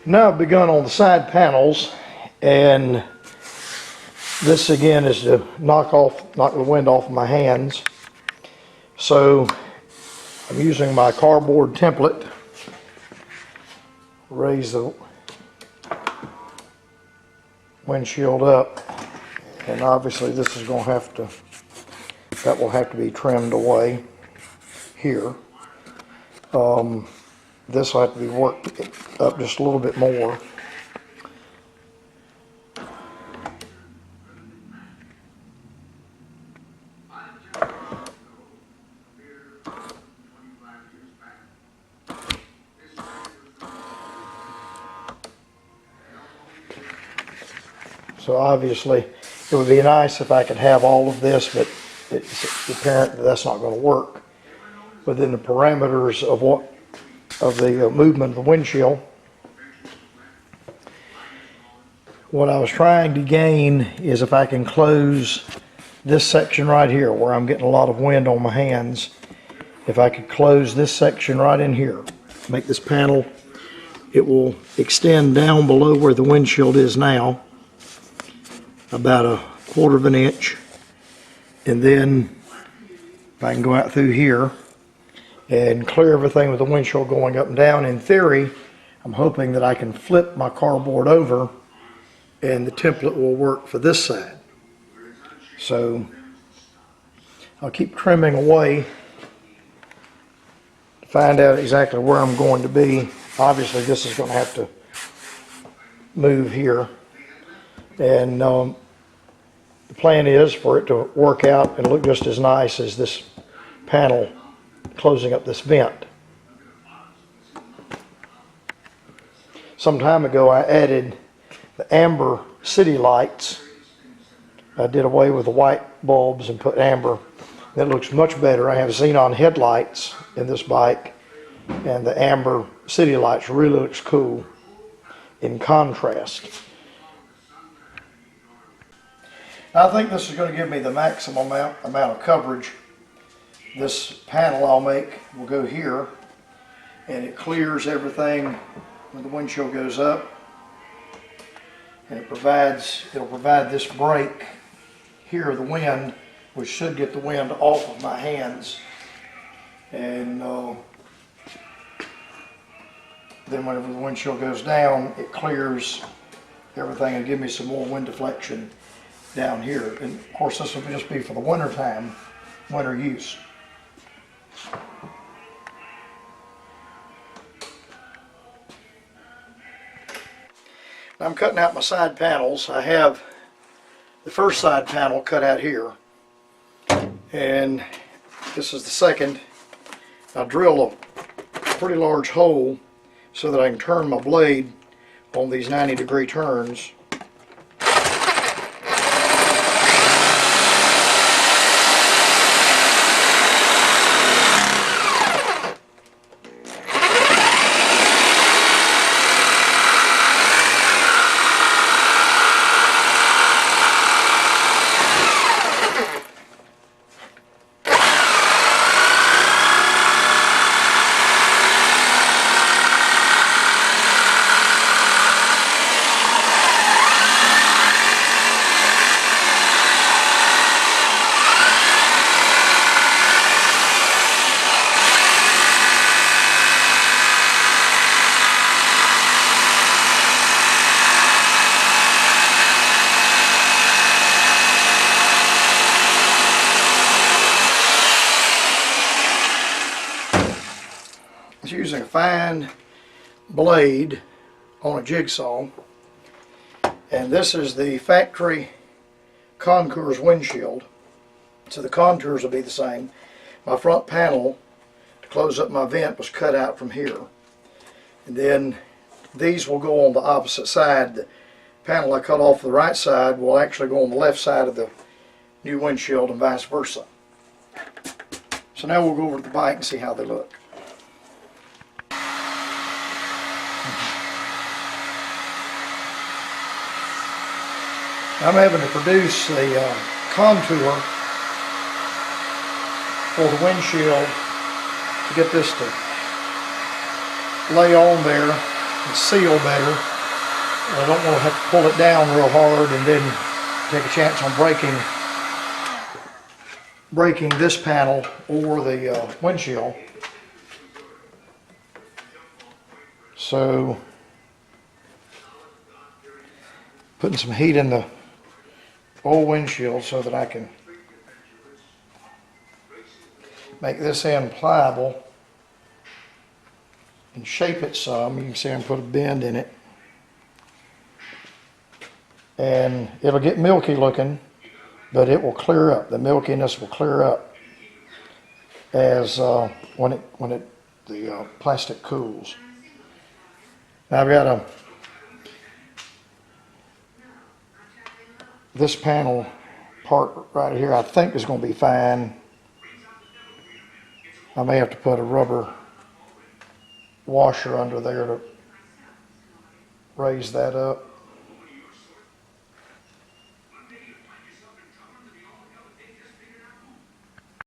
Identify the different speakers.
Speaker 1: Now I've begun on the side panels, and this again is to knock the wind off of my hands. So I'm using my cardboard template, raise the windshield up, and obviously this is going to have to, that will have to be trimmed away here. This will have to be worked up just a little bit more. So obviously it would be nice if I could have all of this, but it's apparent that that's not going to work within the parameters of the movement of the windshield. What I was trying to gain is if I can close this section right here where I'm getting a lot of wind on my hands, if I could close this section right in here, make this panel, it will extend down below where the windshield is now, about 1/4 of an inch, and then if I can go out through here and clear everything with the windshield going up and down. In theory, I'm hoping that I can flip my cardboard over and the template will work for this side. So I'll keep trimming away to find out exactly where I'm going to be. Obviously this is going to have to move here, and the plan is for it to work out and look just as nice as this panel closing up this vent. Some time ago I added the amber city lights. I did away with the white bulbs and put amber. That looks much better. I have xenon headlights in this bike, and the amber city lights really looks cool in contrast. I think this is going to give me the maximum amount of coverage. This panel I'll make will go here, and it clears everything when the windshield goes up, and it'll provide this break here of the wind, which should get the wind off of my hands, and then whenever the windshield goes down, it clears everything and give me some more wind deflection down here. And of course this will just be for the winter time, winter use. Now I'm cutting out my side panels. I have the first side panel cut out here, and this is the second. I drill a pretty large hole so that I can turn my blade on these 90-degree turns. Using a fine blade on a jigsaw, and this is the factory Concours windshield, so the contours will be the same. My front panel to close up my vent was cut out from here, and then these will go on the opposite side. The panel I cut off the right side will actually go on the left side of the new windshield and vice versa. So now we'll go over to the bike and see how they look. I'm having to produce a contour for the windshield to get this to lay on there seal better. I don't want to have to pull it down real hard and then take a chance on breaking this panel or the windshield. So putting some heat in the old windshield so that I can make this end pliable and shape it some. You can see I'm put a bend in it. And it'll get milky looking, but it will clear up. The milkiness will clear up as when the plastic cools. Now I've got this panel part right here. I think is going to be fine. I may have to put a rubber washer under there to raise that up.